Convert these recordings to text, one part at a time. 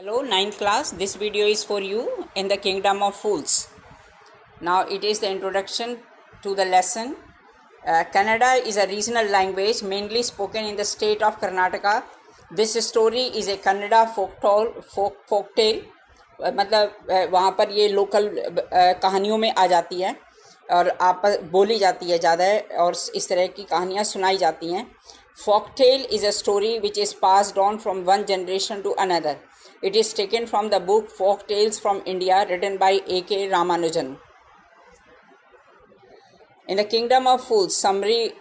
Hello, ninth class. This video is for you in the kingdom of fools. Now, it is the introduction to the lesson. Kannada is a regional language mainly spoken in the state of Karnataka. This story is a Kannada folk tale. मतलब वहाँ पर ये local कहानियों में आ जाती है और आप बोली जाती है ज़्यादा और इस तरह की कहानियाँ सुनाई जाती हैं. Folk tale is a story which is passed on from one generation to another. It is taken from the book Folk Tales from India written by A.K. Ramanujan. In the kingdom of fools, summary.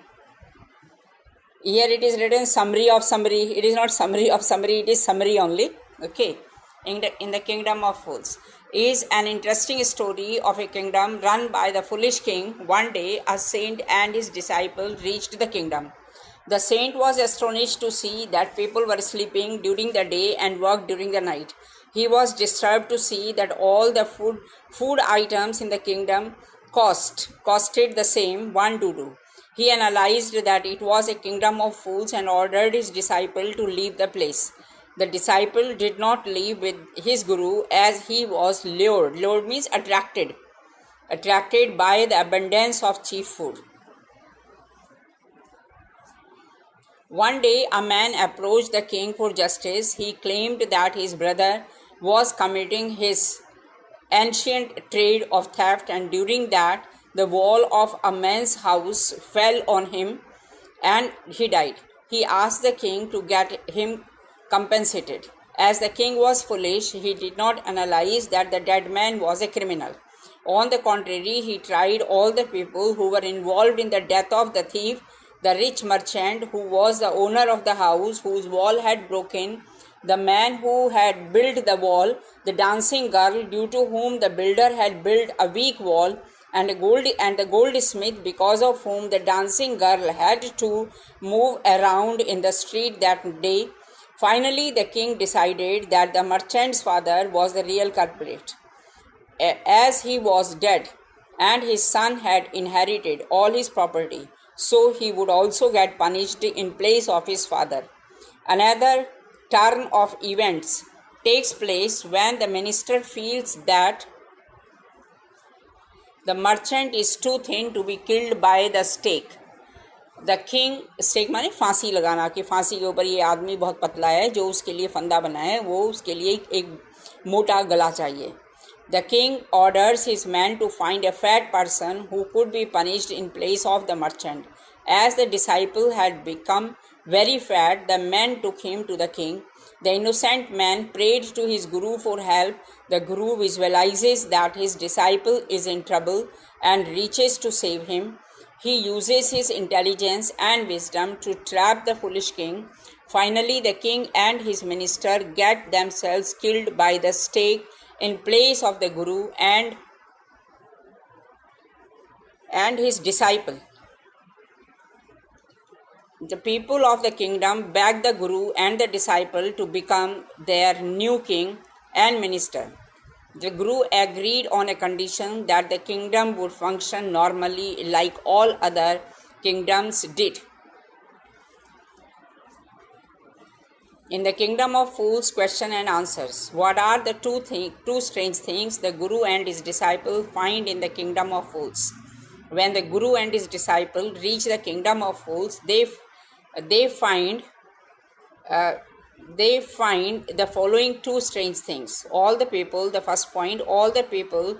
Here it is written summary of summary. It is not summary of summary, it is summary only. Okay. In the kingdom of fools is an interesting story of a kingdom run by the foolish king. One day, a saint and his disciple reached the kingdom. The saint was astonished to see that people were sleeping during the day and worked during the night. He was disturbed to see that all the food items in the kingdom costed the same, one to do. He analyzed that it was a kingdom of fools and ordered his disciple to leave the place. The disciple did not leave with his guru as he was lured. Lured means attracted by the abundance of cheap food. One day, a man approached the king for justice. He claimed that his brother was committing his ancient trade of theft, and during that, the wall of a man's house fell on him and he died. He asked the king to get him compensated. As the king was foolish, he did not analyze that the dead man was a criminal. On the contrary, he tried all the people who were involved in the death of the thief, the rich merchant who was the owner of the house whose wall had broken, the man who had built the wall, the dancing girl due to whom the builder had built a weak wall, and the goldsmith because of whom the dancing girl had to move around in the street that day. Finally, the king decided that the merchant's father was the real culprit. As he was dead and his son had inherited all his property, so he would also get punished in place of his father. Another turn of events takes place when the minister feels that the merchant is too thin to be killed by the stake. The king, stake माने फांसी लगाना, कि फांसी के ऊपर ये आदमी बहुत पतला है, जो उसके लिए फंदा बना है, वो उसके लिए एक मोटा गला चाहिए. The king orders his men to find a fat person who could be punished in place of the merchant. As the disciple had become very fat, the men took him to the king. The innocent man prayed to his guru for help. The guru visualizes that his disciple is in trouble and reaches to save him. He uses his intelligence and wisdom to trap the foolish king. Finally, the king and his minister get themselves killed by the stake in place of the guru and his disciple. The people of the kingdom begged the guru and the disciple to become their new king and minister. The guru agreed on a condition that the kingdom would function normally like all other kingdoms did. In the kingdom of fools, question and answers. What are the two strange things the guru and his disciple find in the kingdom of fools? When the guru and his disciple reach the kingdom of fools, they find the following two strange things. All the people, the first point, all the people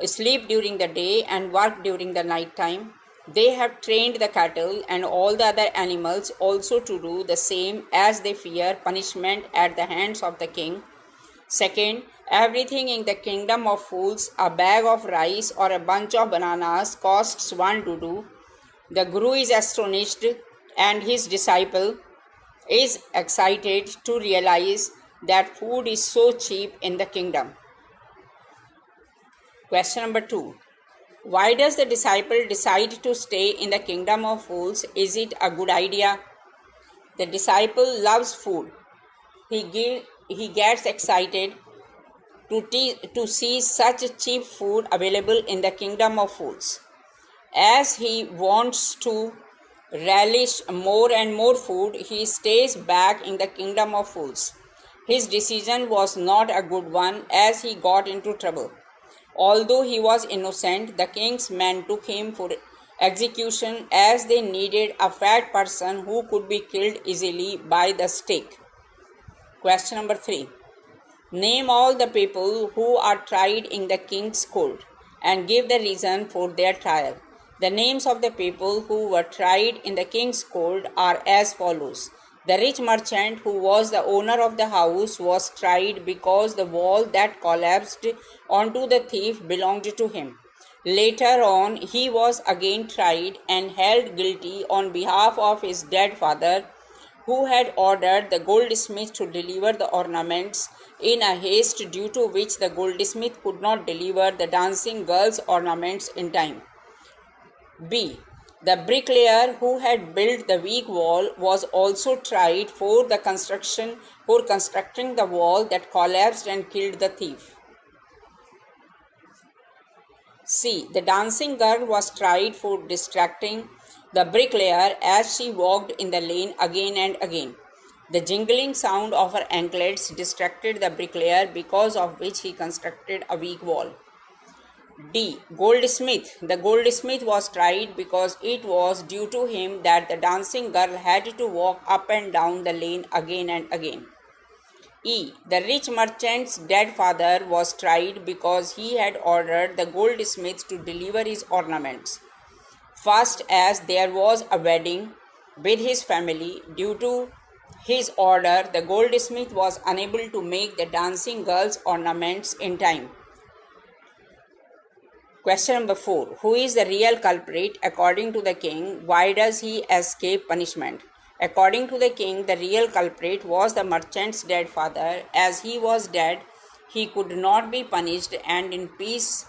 sleep during the day and work during the night time. They have trained the cattle and all the other animals also to do the same, as they fear punishment at the hands of the king. Second, everything in the kingdom of fools, a bag of rice or a bunch of bananas, costs one to do. The guru is astonished and his disciple is excited to realize that food is so cheap in the kingdom. Question number 2. Why does the disciple decide to stay in the kingdom of fools? Is it a good idea? The disciple loves food. He gets excited to see such cheap food available in the kingdom of fools. As he wants to relish more and more food, he stays back in the kingdom of fools. His decision was not a good one as he got into trouble. Although he was innocent, the king's men took him for execution as they needed a fat person who could be killed easily by the stake. Question number 3. Name all the people who are tried in the king's court and give the reason for their trial. The names of the people who were tried in the king's court are as follows. The rich merchant who was the owner of the house was tried because the wall that collapsed onto the thief belonged to him. Later on, he was again tried and held guilty on behalf of his dead father, who had ordered the goldsmith to deliver the ornaments in a haste, due to which the goldsmith could not deliver the dancing girl's ornaments in time. B. The bricklayer who had built the weak wall was also tried for constructing the wall that collapsed and killed the thief. C. The dancing girl was tried for distracting the bricklayer as she walked in the lane again and again. The jingling sound of her anklets distracted the bricklayer, because of which he constructed a weak wall. D. Goldsmith. The goldsmith was tried because it was due to him that the dancing girl had to walk up and down the lane again and again. E. The rich merchant's dead father was tried because he had ordered the goldsmith to deliver his ornaments. First, as there was a wedding with his family, due to his order, the goldsmith was unable to make the dancing girl's ornaments in time. Question number 4. Who is the real culprit according to the king? Why does he escape punishment? According to the king, the real culprit was the merchant's dead father. As he was dead, he could not be punished, and in place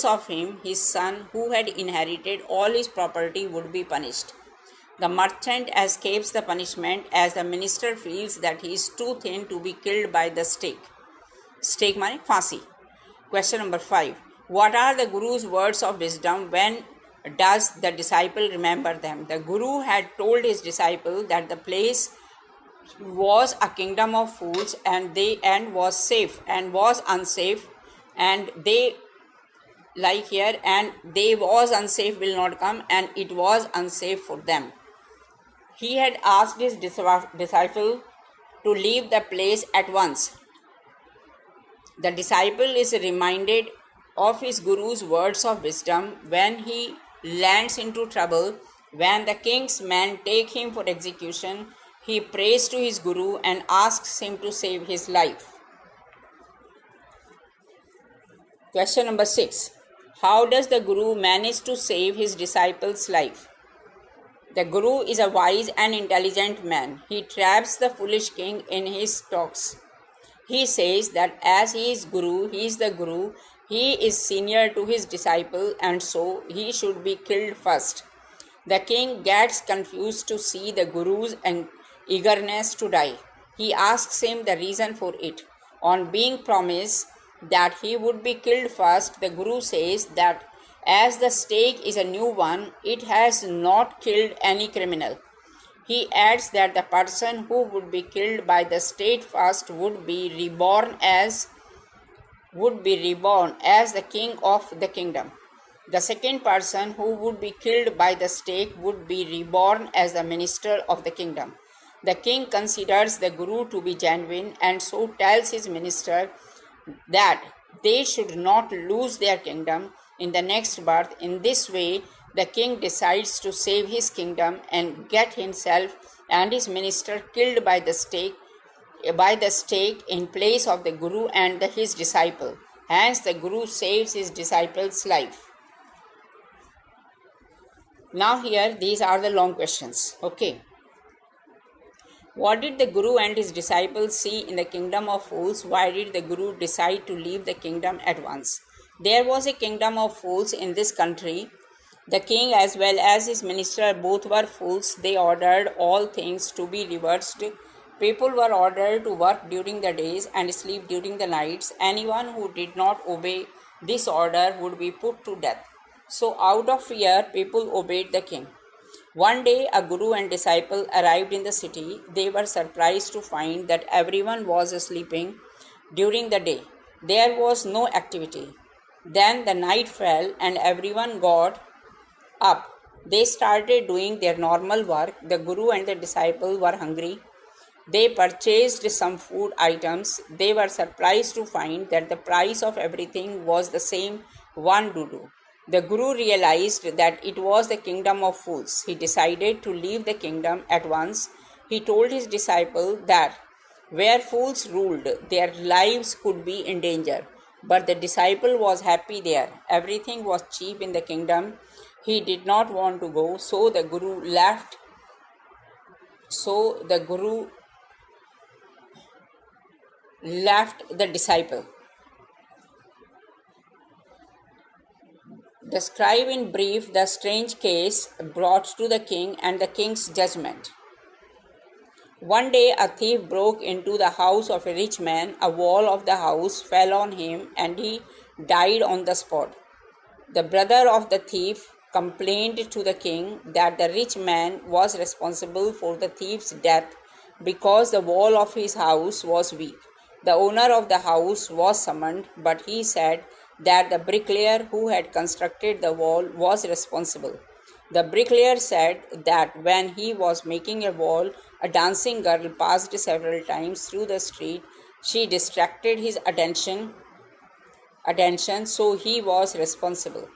of him, his son, who had inherited all his property, would be punished. The merchant escapes the punishment as the minister feels that he is too thin to be killed by the stake. Stake means फांसी. Question number 5. What are the Guru's words of wisdom? When does the disciple remember them? The Guru had told his disciple that the place was a kingdom of fools and was safe and was unsafe, and they like here, and they was unsafe will not come, and it was unsafe for them. He had asked his disciple to leave the place at once. The disciple is reminded of his Guru's words of wisdom when he lands into trouble. When the king's men take him for execution, he prays to his Guru and asks him to save his life. Question number 6. How does the Guru manage to save his disciple's life? The Guru is a wise and intelligent man. He traps the foolish king in his talks. He says that as he is Guru, he is the Guru, he is senior to his disciple, and so he should be killed first. The king gets confused to see the Guru's eagerness to die. He asks him the reason for it. On being promised that he would be killed first, the Guru says that as the stake is a new one, it has not killed any criminal. He adds that the person who would be killed by the stake first would be reborn as the king of the kingdom. The second person who would be killed by the stake would be reborn as the minister of the kingdom. The king considers the Guru to be genuine and so tells his minister that they should not lose their kingdom in the next birth. In this way, the king decides to save his kingdom and get himself and his minister killed by the stake in place of the Guru and his disciple. Hence, the Guru saves his disciple's life. Now here, these are the long questions. Okay. What did the Guru and his disciples see in the kingdom of fools? Why did the Guru decide to leave the kingdom at once? There was a kingdom of fools in this country. The king as well as his minister both were fools. They ordered all things to be reversed. People were ordered to work during the days and sleep during the nights. Anyone who did not obey this order would be put to death. So out of fear, people obeyed the king. One day, a guru and disciple arrived in the city. They were surprised to find that everyone was sleeping during the day. There was no activity. Then the night fell and everyone got up. They started doing their normal work. The guru and the disciple were hungry. They purchased some food items. They were surprised to find that the price of everything was the same, one dudu. The guru realized that it was the kingdom of fools. He decided to leave the kingdom at once. He told his disciple that where fools ruled, their lives could be in danger. But the disciple was happy there. Everything was cheap in the kingdom. He did not want to go, so the guru left. So the guru left the disciple. Describe in brief the strange case brought to the king and the king's judgment. One day a thief broke into the house of a rich man. A wall of the house fell on him and he died on the spot. The brother of the thief complained to the king that the rich man was responsible for the thief's death because the wall of his house was weak. The owner of the house was summoned, but he said that the bricklayer who had constructed the wall was responsible. The bricklayer said that when he was making a wall, a dancing girl passed several times through the street. She distracted his attention, so he was responsible.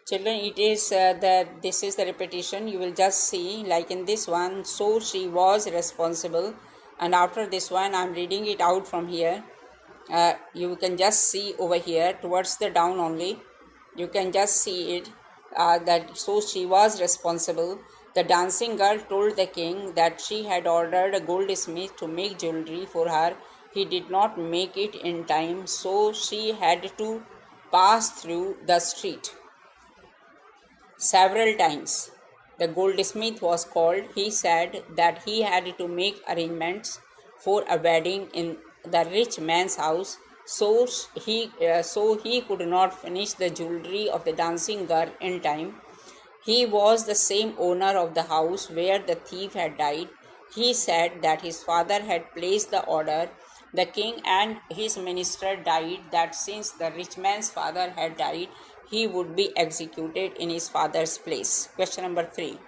Children, it is that this is the repetition. You will just see, like in this one, so she was responsible, and after this one I am reading it out from here. You can just see over here towards the down only. You can just see it, that so she was responsible. The dancing girl told the king that she had ordered a goldsmith to make jewelry for her. He did not make it in time, so she had to pass through the street several times. The goldsmith was called. He said that he had to make arrangements for a wedding in the rich man's house, so he could not finish the jewelry of the dancing girl in time. He was the same owner of the house where the thief had died. He said that his father had placed the order. The king and his minister died that since the rich man's father had died, he would be executed in his father's place. Question number 3.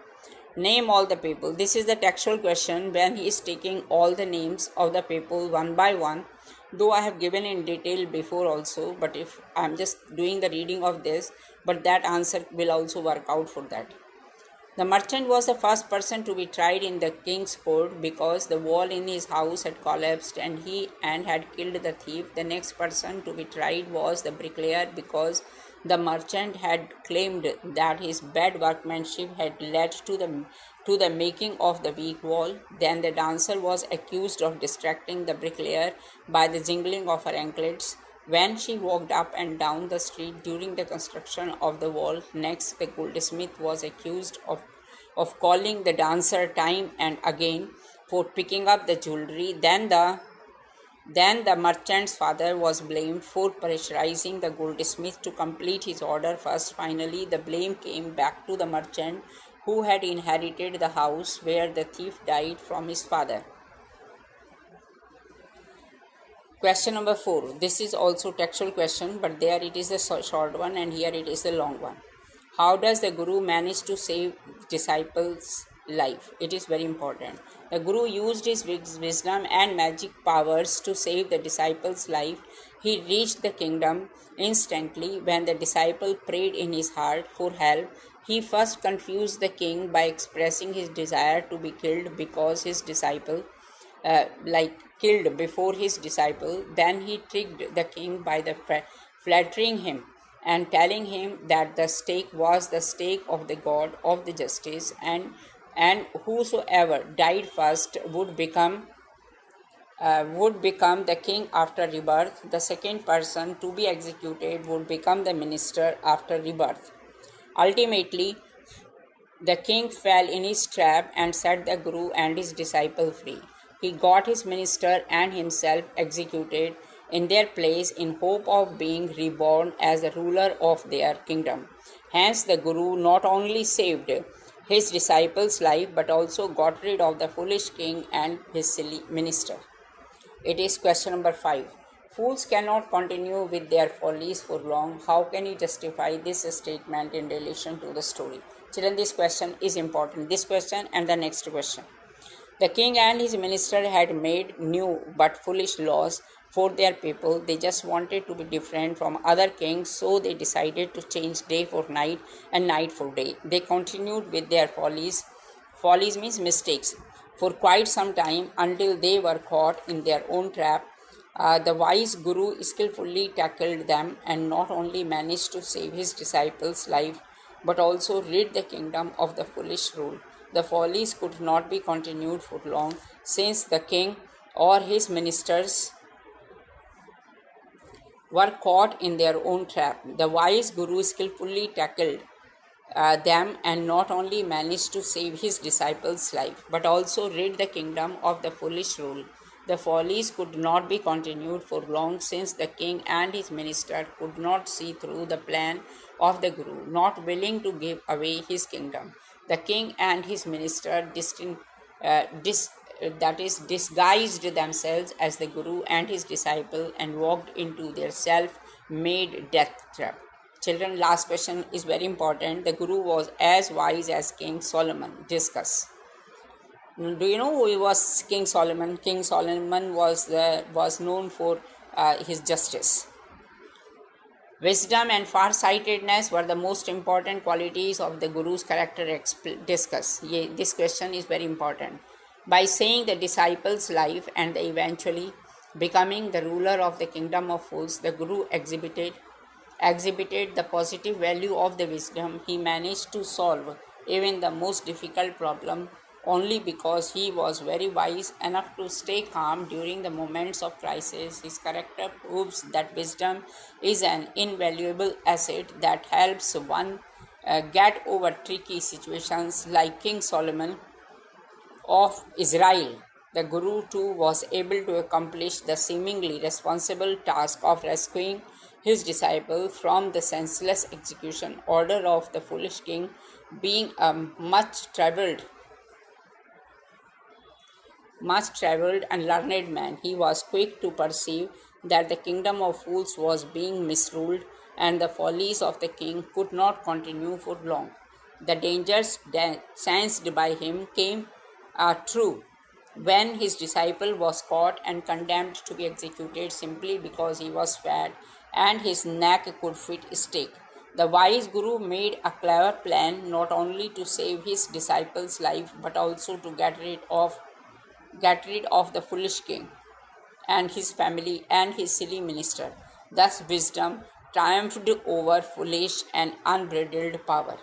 Name all the people. This is the textual question when he is taking all the names of the people one by one. Though I have given in detail before also, but if I am just doing the reading of this, but that answer will also work out for that. The merchant was the first person to be tried in the king's court because the wall in his house had collapsed and had killed the thief. The next person to be tried was the bricklayer because the merchant had claimed that his bad workmanship had led to the making of the weak wall. Then the dancer was accused of distracting the bricklayer by the jingling of her anklets when she walked up and down the street during the construction of the wall. Next, the goldsmith was accused of calling the dancer time and again for picking up the jewelry. Then the merchant's father was blamed for pressurizing the goldsmith to complete his order first. Finally, the blame came back to the merchant who had inherited the house where the thief died from his father. Question number 4. This is also textual question, but there it is the short one and here it is the long one. How does the guru manage to save disciples' life? It is very important. The guru used his wisdom and magic powers to save the disciple's life. He reached the kingdom instantly when the disciple prayed in his heart for help. He first confused the king by expressing his desire to be killed because his disciple killed before his disciple. Then he tricked the king by flattering him and telling him that the stake was the stake of the god of the justice, and whosoever died first would become the king after rebirth. The second person to be executed would become the minister after rebirth. Ultimately, the king fell in his trap and set the guru and his disciple free. He got his minister and himself executed. in their place in hope of being reborn as the ruler of their kingdom. Hence, the Guru not only saved his disciples' life but also got rid of the foolish king and his silly minister. It is question number 5. Fools cannot continue with their follies for long. How can you justify this statement in relation to the story? Children, this question is important. This question and the next question. The king and his minister had made new but foolish laws for their people. They just wanted to be different from other kings, so they decided to change day for night and night for day. They continued with their follies. Follies means mistakes for quite some time until they were caught in their own trap. The wise Guru skillfully tackled them and not only managed to save his disciples' life but also rid the kingdom of the foolish rule. The follies could not be continued for long since the king or his ministers were caught in their own trap. The wise Guru skillfully tackled them and not only managed to save his disciples' life but also rid the kingdom of the foolish rule. The follies could not be continued for long since the king and his minister could not see through the plan of the Guru, not willing to give away his kingdom. The king and his minister disguised themselves as the Guru and his disciple and walked into their self-made death trap. Children, last question is very important. The Guru was as wise as King Solomon. Discuss. Do you know who was King Solomon? King Solomon was known for his justice. Wisdom and farsightedness were the most important qualities of the Guru's character. Discuss. This question is very important. By saying the disciples' life and eventually becoming the ruler of the kingdom of fools, the Guru exhibited the positive value of the wisdom. He managed to solve even the most difficult problem only because he was very wise enough to stay calm during the moments of crisis. His character proves that wisdom is an invaluable asset that helps one get over tricky situations. Like King Solomon of Israel, the Guru too was able to accomplish the seemingly responsible task of rescuing his disciple from the senseless execution order of the foolish king. Being a much traveled and learned man, he was quick to perceive that the kingdom of fools was being misruled and the follies of the king could not continue for long. The dangers sensed by him came true when his disciple was caught and condemned to be executed simply because he was fat and his neck could fit a stake. The wise Guru made a clever plan not only to save his disciple's life but also to get rid of the foolish king and his family and his silly minister. Thus wisdom triumphed over foolish and unbridled power.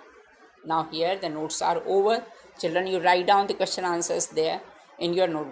Now here the notes are over. Children, you write down the question answers there in your notebook.